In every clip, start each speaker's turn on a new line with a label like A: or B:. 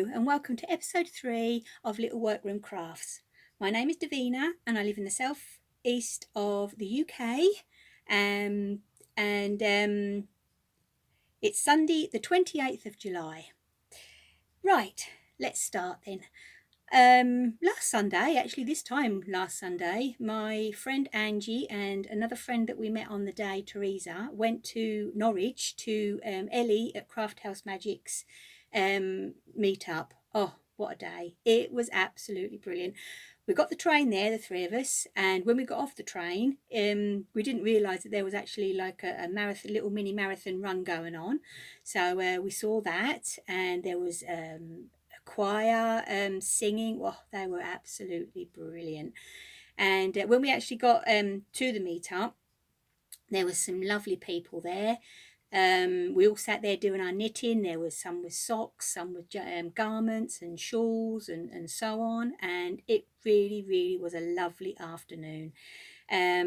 A: Hello and welcome to episode 3 of Little Workroom Crafts. My name is Davina and I live in the southeast of the UK, and it's Sunday the 28th of July. Right, let's start then. Last Sunday, actually this time last Sunday, my friend Angie and another friend that we met on the day, Teresa, went to Norwich to Ellie at Craft House Magic's meetup. Oh, what a day. It was absolutely brilliant. We got the train there, the three of us, and when we got off the train, we didn't realise that there was actually like a marathon, little mini marathon run going on. So we saw that, and there was choir singing. Well, they were absolutely brilliant. And when we actually got to the meetup, there was some lovely people there. We all sat there doing our knitting. There was some with socks, some with garments and shawls and so on, and it really was a lovely afternoon. I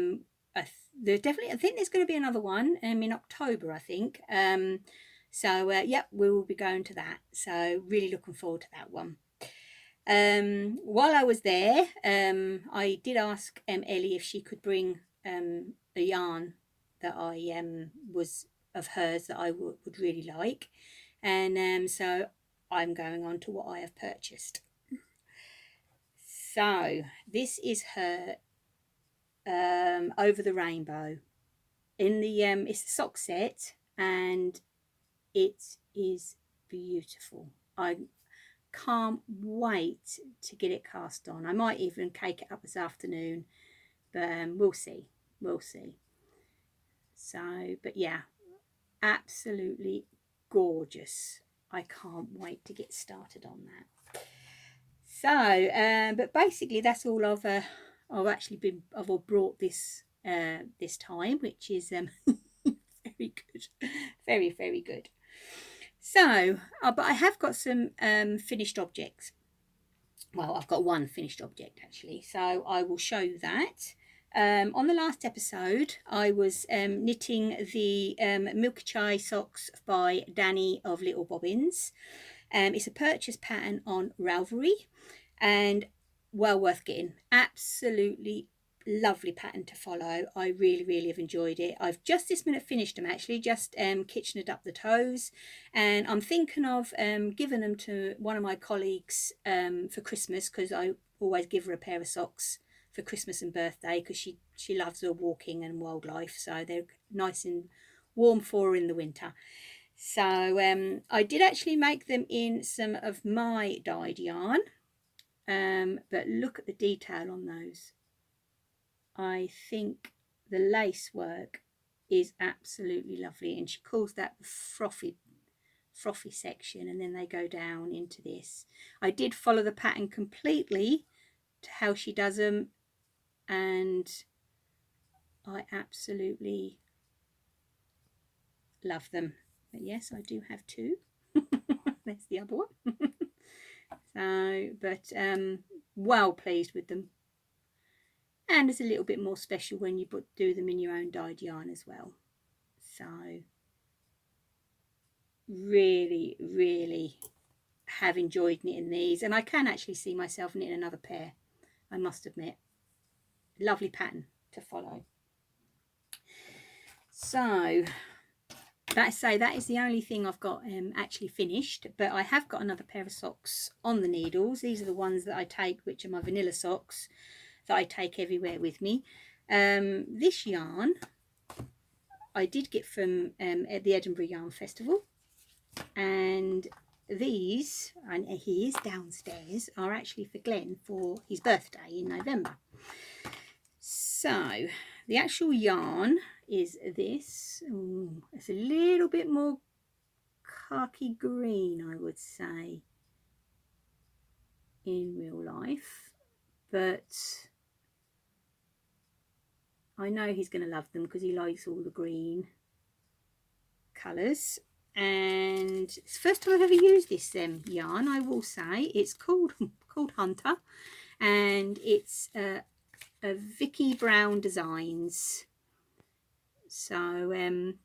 A: think there's going to be another one in October, I think. So yeah, we will be going to that. So really looking forward to that one. While I was there, I did ask Ellie if she could bring a yarn that I was of hers that I would really like, and so I'm going on to what I have purchased. So this is her Over the Rainbow in the it's a sock set, and it is beautiful. I can't wait to get it cast on. I might even cake it up this afternoon, but we'll see. So, but yeah, absolutely gorgeous. I can't wait to get started on that. So, but basically that's all I've all brought this this time, which is very good, very good. So, but I have got some finished objects. Well, I've got one finished object actually, so I will show you that. On the last episode, I was knitting the Milk Chai socks by Danny of Little Bobbins. It's a purchase pattern on Ravelry, and well worth getting. Absolutely lovely pattern to follow. I really have enjoyed it. I've just this minute finished them actually, just kitchened up the toes, and I'm thinking of giving them to one of my colleagues for Christmas, because I always give her a pair of socks for Christmas and birthday, because she loves her walking and wildlife, so they're nice and warm for her in the winter. So I did actually make them in some of my dyed yarn, but look at the detail on those. I think the lace work is absolutely lovely, and she calls that the frothy section, and then they go down into this. I did follow the pattern completely to how she does them, and I absolutely love them. But yes, I do have two. There's the other one. So, but well pleased with them. And it's a little bit more special when you do them in your own dyed yarn as well. So really have enjoyed knitting these, and I can actually see myself knitting another pair, I must admit. Lovely pattern to follow. So that is the only thing I've got actually finished, but I have got another pair of socks on the needles. These are the ones that I take, which are my vanilla socks that I take everywhere with me. This yarn I did get from at the Edinburgh Yarn Festival, and these, and he is downstairs, are actually for Glenn for his birthday in November. So the actual yarn is this. Ooh, it's a little bit more khaki green, I would say, in real life, but I know he's going to love them because he likes all the green colours. And it's the first time I've ever used this yarn, I will say. It's called Hunter, and it's a Vicky Brown Designs. So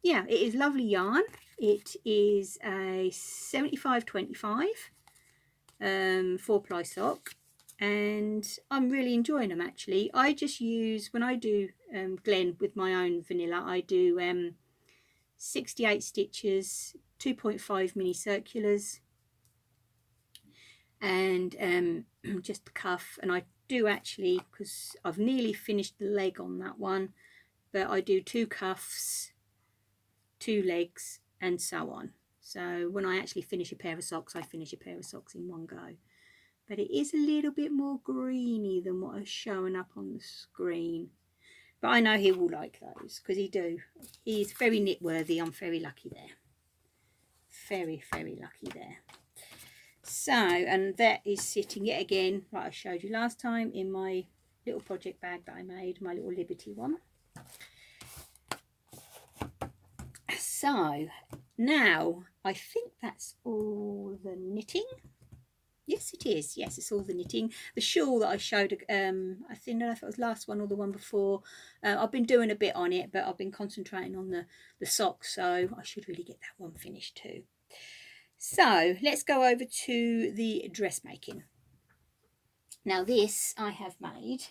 A: yeah, it is lovely yarn. It is a 75/25, 4-ply sock, and I'm really enjoying them actually. I just use, when I do Glen with my own vanilla, I do 68 stitches, 2.5 mini circulars, and just the cuff. And I do actually, because I've nearly finished the leg on that one, but I do 2 cuffs, 2 legs, and so on. So when I actually finish a pair of socks, I finish a pair of socks in one go. But it is a little bit more greeny than what is showing up on the screen. But I know he will like those, because he's very knit worthy. I'm very lucky there. Very, very lucky there. So, and that is sitting yet again, like I showed you last time, in my little project bag that I made, my little Liberty one. So now I think that's all the knitting. Yes, it is. Yes, it's all the knitting. The shawl that I showed, I think, I don't know if it was last one or the one before. I've been doing a bit on it, but I've been concentrating on the socks, so I should really get that one finished too. So let's go over to the dressmaking. Now this I have made.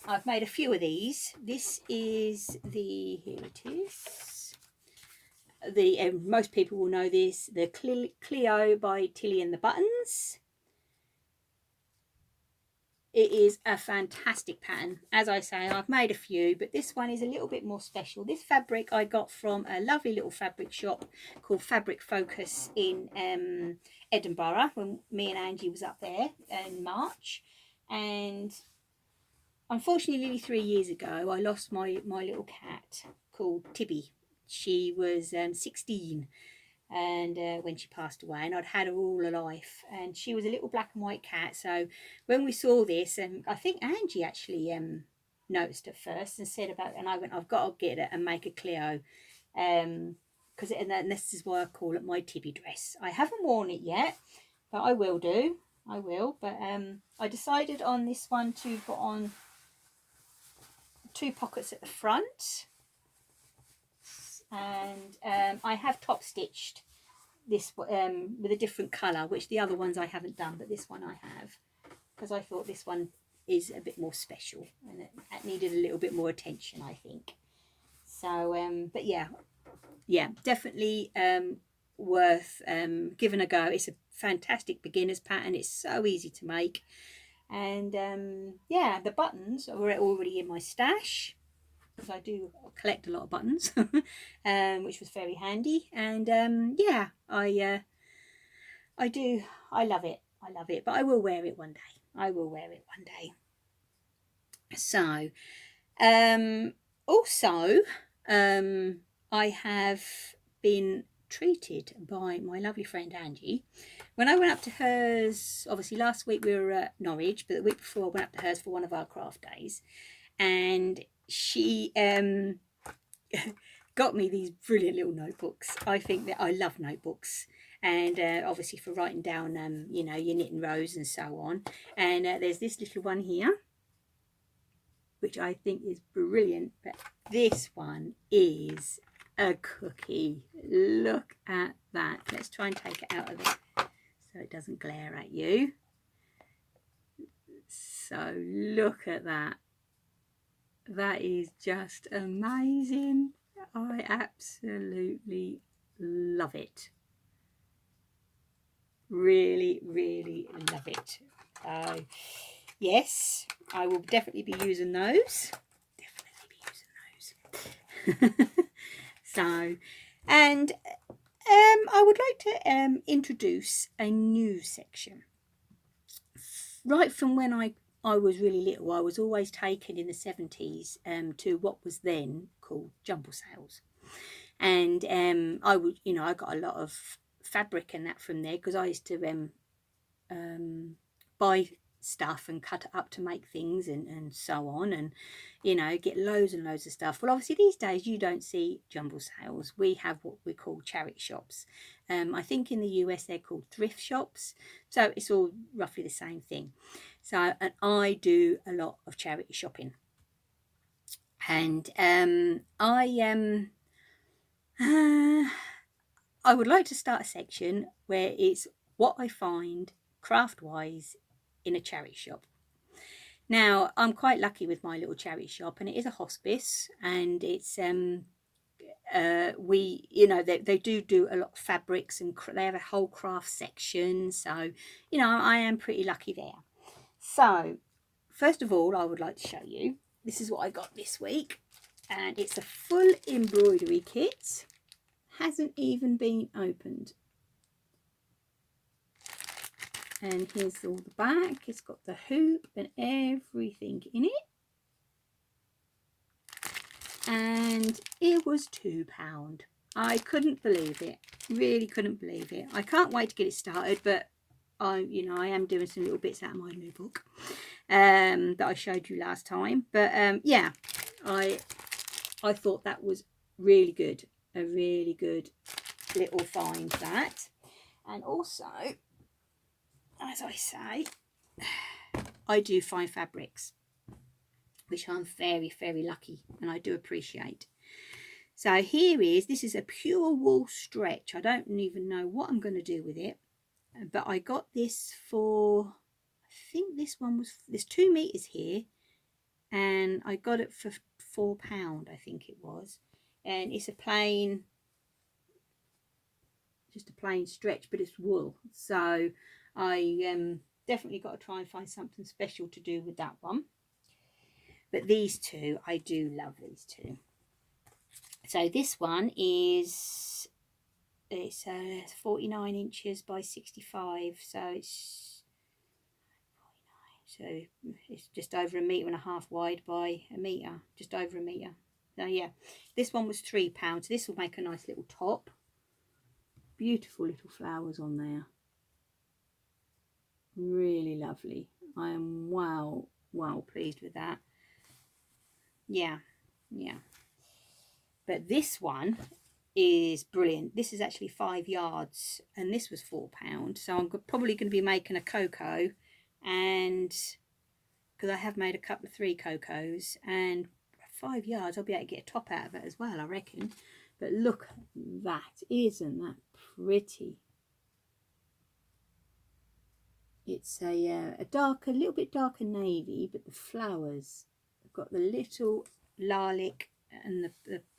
A: I've made a few of these. This is the, here it is. Most people will know this, the Cleo by Tilly and the Buttons. It is a fantastic pattern. As I say, I've made a few, but this one is a little bit more special. This fabric I got from a lovely little fabric shop called Fabric Focus in Edinburgh, when me and Angie was up there in March. And unfortunately, nearly 3 years ago, I lost my little cat called Tibby. She was 16, and when she passed away, and I'd had her all her life, and she was a little black and white cat. So when we saw this, and I think Angie actually noticed at first and said about it, and I went, I've got to get it and make a Cleo, because and this is why I call it my Tibby dress. I haven't worn it yet, but I will do. I will. But I decided on this one to put on 2 pockets at the front, and I have top stitched this with a different colour, which the other ones I haven't done, but this one I have, because I thought this one is a bit more special and it needed a little bit more attention, I think. So but yeah, definitely worth giving a go. It's a fantastic beginner's pattern. It's so easy to make, and yeah, the buttons are already in my stash, because I do collect a lot of buttons, which was very handy. And yeah, I love it. I love it, but I will wear it one day. I will wear it one day. So also I have been treated by my lovely friend Angie. When I went up to hers, obviously last week we were at Norwich, but the week before I went up to hers for one of our craft days, and she got me these brilliant little notebooks. I think that I love notebooks, and obviously for writing down you know, your knitting rows and so on. And there's this little one here, which I think is brilliant, but this one is a cookie. Look at that. Let's try and take it out of it so it doesn't glare at you. So look at that. That is just amazing. I absolutely love it. Really, really love it. Yes, I will definitely be using those. So, and I would like to introduce a new section. Right from when I was really little, I was always taken in the 70s to what was then called jumble sales, and I would, you know, I got a lot of fabric and that from there, because I used to buy stuff and cut it up to make things and so on, and you know, get loads and loads of stuff. Well, obviously these days you don't see jumble sales. We have what we call charity shops. I think in the US they're called thrift shops, so it's all roughly the same thing. So, and I do a lot of charity shopping, and I would like to start a section where it's what I find craft wise in a charity shop. Now I'm quite lucky with my little charity shop, and it is a hospice, and it's we, you know, they do a lot of fabrics, and they have a whole craft section, so you know I am pretty lucky there. So first of all, I would like to show you, this is what I got this week, and it's a full embroidery kit, hasn't even been opened. And here's all the back, it's got the hoop and everything in it. And it was £2. I couldn't believe it, really couldn't believe it. I can't wait to get it started, but I am doing some little bits out of my new book that I showed you last time. But yeah, I thought that was really good, a really good little find, that. And also, as I say, I do find fabrics, which I'm very, very lucky, and I do appreciate. So this is a pure wool stretch. I don't even know what I'm going to do with it, but I got this for, I think this one was, there's 2 meters here, and I got it for £4, I think it was. And it's a plain, just a plain stretch, but it's wool. So I definitely got to try and find something special to do with that one. But these two, I do love these two. So this one is, it's 49 inches by 65, so it's 49, so it's just over 1.5 meters wide by a meter, just over a meter. So yeah, this one was £3. This will make a nice little top. Beautiful little flowers on there, really lovely. I am wow pleased with that. Yeah. But this one is brilliant. This is actually 5 yards, and this was £4. So I'm probably going to be making a cocoa, and because I have made a couple of 3 cocos, and 5 yards I'll be able to get a top out of it as well, I reckon. But look at that, isn't that pretty? It's a little bit darker navy, but the flowers have got the little lilac and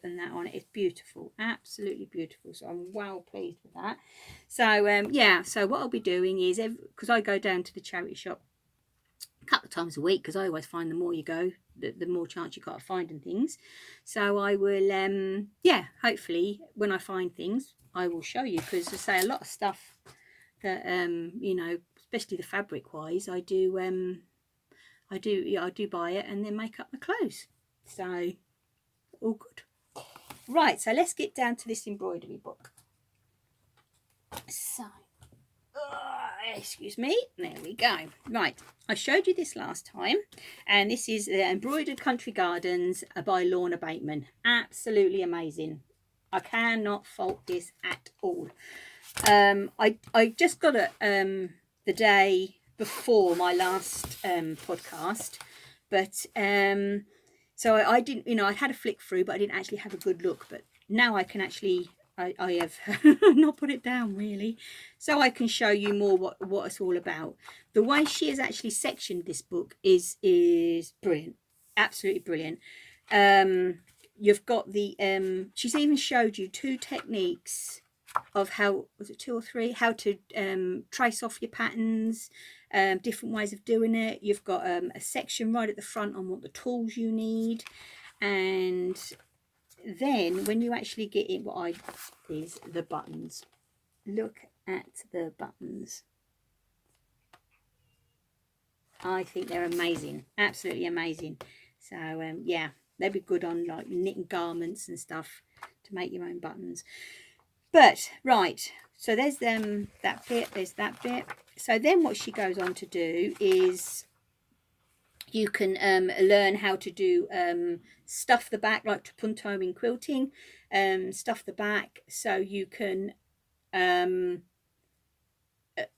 A: that on it. It's beautiful, absolutely beautiful. So I'm well pleased with that. So yeah, so what I'll be doing is, because I go down to the charity shop a couple of times a week, because I always find the more you go, the more chance you got of finding things. So I will yeah, hopefully when I find things I will show you, because I say a lot of stuff that you know, especially the fabric wise, I do buy it and then make up my clothes. So all good. Right, so let's get down to this embroidery book. So excuse me, there we go. Right, I showed you this last time, and this is Embroidered Country Gardens by Lorna Bateman. Absolutely amazing. I cannot fault this at all. I just got it the day before my last podcast, but so I didn't, you know, I had a flick through, but I didn't actually have a good look. But now I can actually, I have not put it down really, so I can show you more what it's all about. The way she has actually sectioned this book is brilliant, absolutely brilliant. You've got the she's even showed you 2 techniques of how, was it 2 or 3, how to trace off your patterns, different ways of doing it. You've got a section right at the front on what the tools you need, and then when you actually get in, is the buttons. Look at the buttons. I think they're amazing, absolutely amazing. So yeah, they'd be good on like knitting garments and stuff to make your own buttons. But right, so there's that bit, there's that bit. So then what she goes on to do is you can learn how to do stuff the back, like to punto in quilting, stuff the back so you can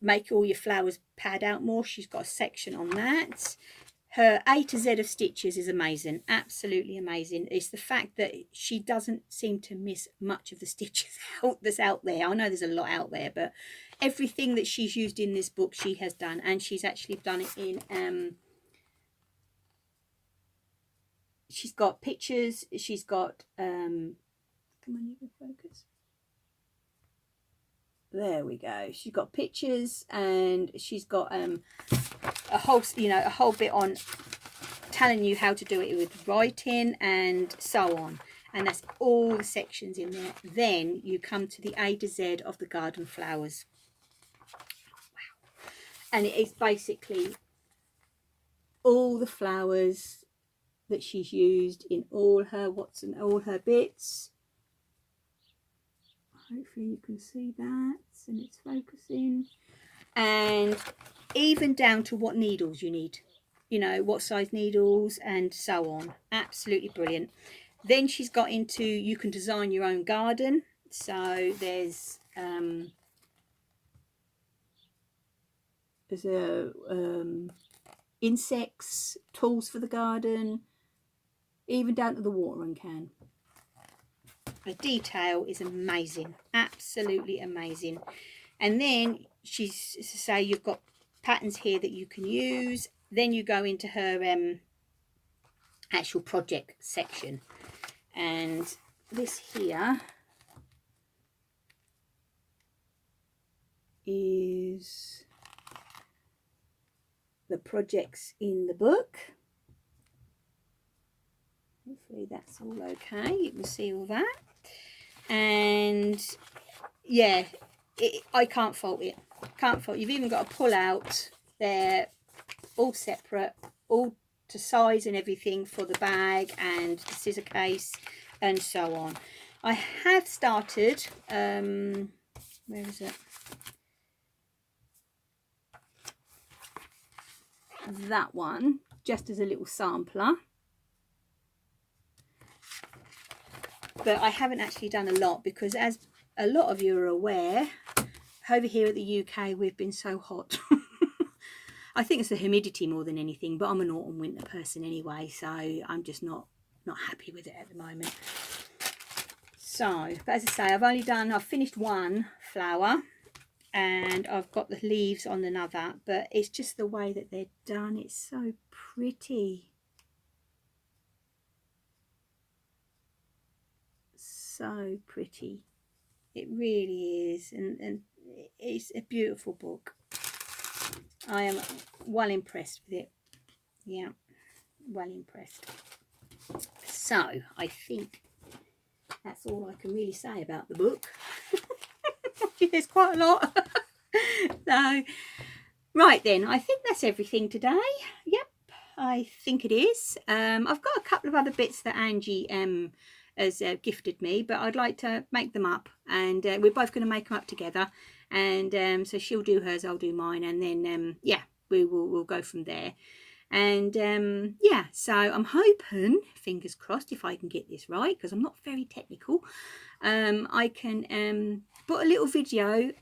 A: make all your flowers pad out more. She's got a section on that. her A to Z of stitches is amazing, absolutely amazing. It's the fact that she doesn't seem to miss much of the stitches that's out there. I know there's a lot out there, but everything that she's used in this book she has done, and she's actually done it in she's got pictures, she's got come on, you can focus. There we go. She's got pictures, and she's got a whole, you know, a whole bit on telling you how to do it with writing and so on. And that's all the sections in there. Then you come to the A to Z of the garden flowers. Wow. And it is basically all the flowers that she's used in all her all her bits. Hopefully you can see that, and it's focusing. And even down to what needles you need, you know, what size needles and so on. Absolutely brilliant. Then she's got into, you can design your own garden. So there's insects, tools for the garden, even down to the watering can. The detail is amazing, absolutely amazing. And then she's to say you've got patterns here that you can use. Then you go into her actual project section, and this here is the projects in the book. Hopefully that's all okay, you can see all that. And yeah, I can't fault it, can't fault. You've even got a pull out there, all separate, all to size and everything for the bag and the scissor case and so on. I have started where is it, that one, just as a little sampler, but I haven't actually done a lot because, as a lot of you are aware, over here at the UK we've been so hot. I think it's the humidity more than anything, but I'm an autumn winter person anyway, so I'm just not happy with it at the moment. So, but as I say, I've finished one flower, and I've got the leaves on another, but it's just the way that they're done. It's so pretty. So pretty. It really is, and it's a beautiful book. I am well impressed with it. Yeah, well impressed. So I think that's all I can really say about the book. There's quite a lot. So right then, I think that's everything today. Yep, I think it is. I've got a couple of other bits that Angie has gifted me, but I'd like to make them up, and we're both going to make them up together. And so she'll do hers, I'll do mine, and then yeah, we'll go from there. And yeah, so I'm hoping, fingers crossed, if I can get this right, because I'm not very technical, I can put a little video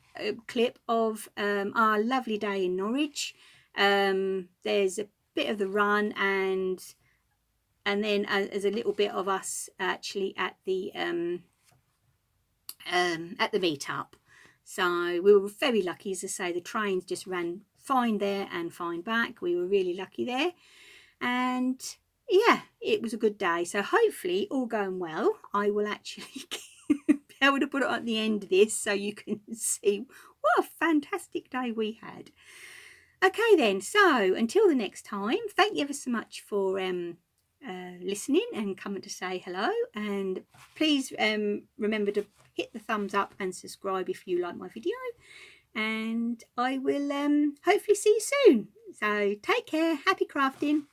A: clip of our lovely day in Norwich. There's a bit of the run, and then as a little bit of us actually at the meetup. So we were very lucky, as I say, the trains just ran fine there and fine back. We were really lucky there, and yeah, it was a good day. So hopefully, all going well, I will actually be able to put it at the end of this so you can see what a fantastic day we had. Okay then, so until the next time, thank you ever so much for listening and coming to say hello, and please remember to hit the thumbs up and subscribe if you like my video, and I will hopefully see you soon. So take care, happy crafting.